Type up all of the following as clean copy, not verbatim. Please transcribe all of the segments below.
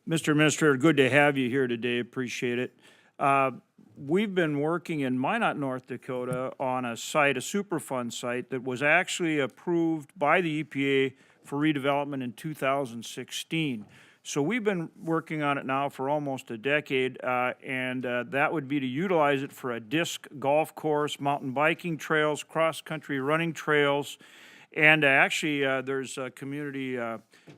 Mr. Administrator, good to have you here today. Appreciate it. We've been working in Minot, North Dakota on a site, a Superfund site, that was actually approved by the EPA for redevelopment in 2016. So we've been working on it now for almost a decade, and that would be to utilize it for a disc golf course, mountain biking trails, cross-country running trails, and actually there's a community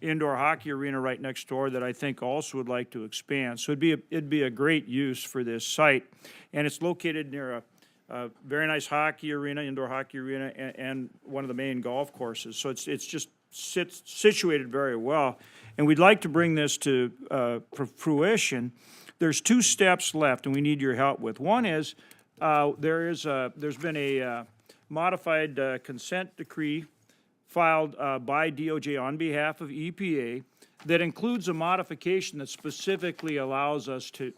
indoor hockey arena right next door that I think also would like to expand. So it'd be a great use for this site, and it's located near a very nice hockey arena, indoor hockey arena, and one of the main golf courses. So it's just situated very well, and we'd like to bring this to fruition. There's two steps left, and we need your help with. One is there's been a modified consent decree filed by DOJ on behalf of EPA that includes a modification that specifically allows us to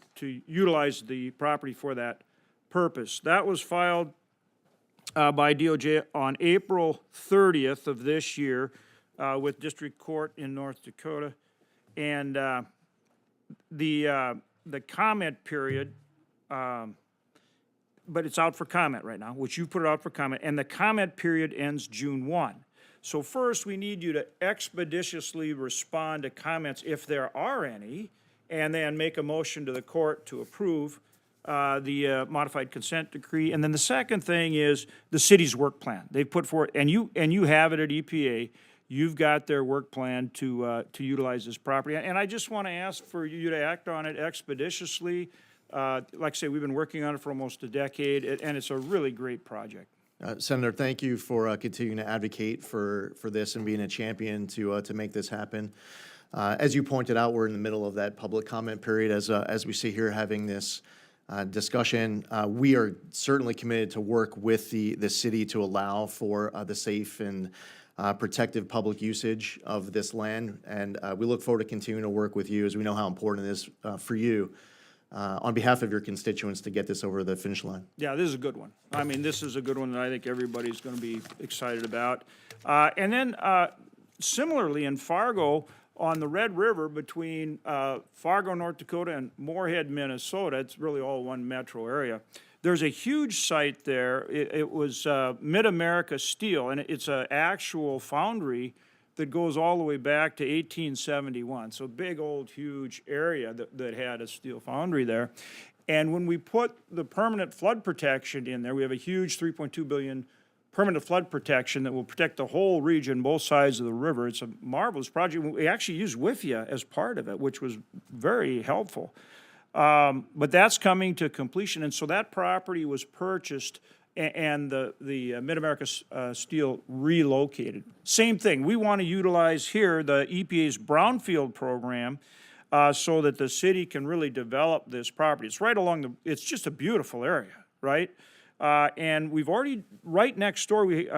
utilize the property for that purpose. That was filed by DOJ on April 30th of this year with District Court in North Dakota. And the comment period, but it's out for comment right now, which you put it out for comment, and the comment period ends June 1. So first, we need you to expeditiously respond to comments if there are any, and then make a motion to the court to approve the modified consent decree. And then the second thing is the city's work plan. They've put forward, and you have it at EPA. You've got their work plan to utilize this property. And I just want to ask for you to act on it expeditiously. Like I say, we've been working on it for almost a decade, and it's a really great project. Senator, thank you for continuing to advocate for this and being a champion to make this happen. As you pointed out, we're in the middle of that public comment period as we sit here having this discussion. We are certainly committed to work with the city to allow for the safe and protective public usage of this land, and we look forward to continuing to work with you, as we know how important it is for you on behalf of your constituents to get this over the finish line. Yeah, this is a good one. I mean, this is a good one that I think everybody's going to be excited about. And then similarly in Fargo, on the Red River between Fargo, North Dakota and Moorhead, Minnesota, it's really all one metro area. There's a huge site there. It was Mid-America Steel, and it's an actual foundry that goes all the way back to 1871. So big, old, huge area that had a steel foundry there. And when we put the permanent flood protection in there, we have a huge $3.2 billion permanent flood protection that will protect the whole region, both sides of the river. It's a marvelous project. We actually used WIFIA as part of it, which was very helpful. But that's coming to completion, and so that property was purchased and the Mid-America Steel relocated. Same thing, we want to utilize here the EPA's Brownfield program so that the city can really develop this property. It's right along it's just a beautiful area, right? And we've already, right next door, we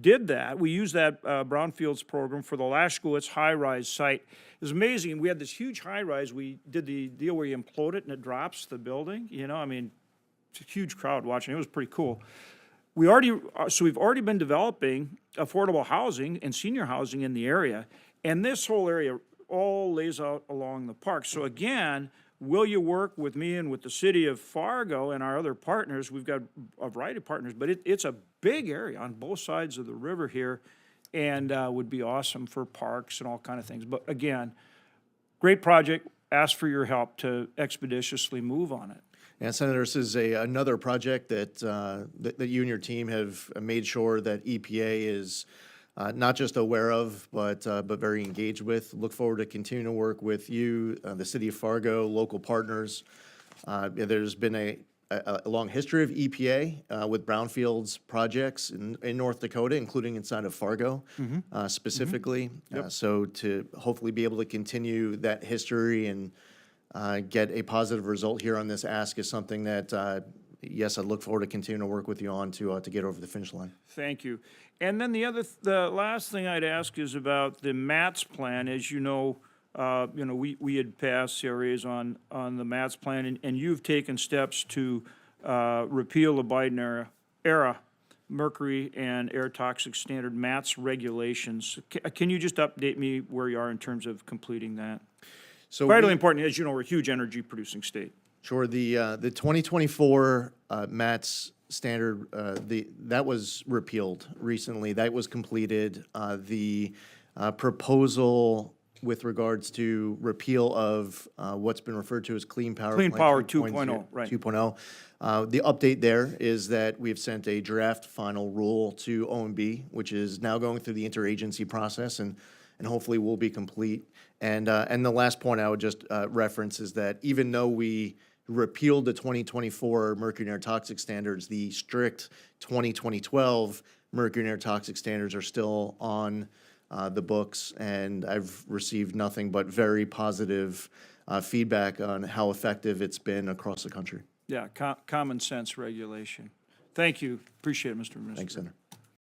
did that. We used that Brownfields program for the Lashkowitz high-rise site. It was amazing. We had this huge high-rise. We did the deal where you implode it and it drops the building. You know, I mean, it's a huge crowd watching. It was pretty cool. We've already been developing affordable housing and senior housing in the area, and this whole area all lays out along the park. So again, will you work with me and with the city of Fargo and our other partners? We've got a variety of partners, but it's a big area on both sides of the river here, and would be awesome for parks and all kind of things. But again, great project. Ask for your help to expeditiously move on it. And Senator, this is another project that you and your team have made sure that EPA is not just aware of, but very engaged with. Look forward to continuing to work with you, the City of Fargo, local partners. There's been a long history of EPA with brownfields projects in North Dakota, including inside of Fargo specifically. Yep. So to hopefully be able to continue that history and get a positive result here on this ask is something that, yes, I look forward to continuing to work with you on to get over the finish line. Thank you. And then the last thing I'd ask is about the MATS plan. As you know, we had passed CRAs on the MATS plan, and you've taken steps to repeal the Biden era mercury and air toxic standard MATS regulations. Can you just update me where you are in terms of completing that? So Vitally we- important, as you know, we're a huge energy producing state. Sure, the 2024 MATS standard, that was repealed recently. That was completed. The proposal with regards to repeal of what's been referred to as Clean Power. Clean Plan Power 2.0, 2.0, right. 2.0. The update there is that we've sent a draft final rule to OMB, which is now going through the interagency process and hopefully will be complete. And the last point I would just reference is that even though we repealed the 2024 mercury and air toxic standards, the strict 2012 mercury and air toxic standards are still on the books, and I've received nothing but very positive feedback on how effective it's been across the country. Yeah, common sense regulation. Thank you. Appreciate it, Mr. Minister. Thanks, Senator.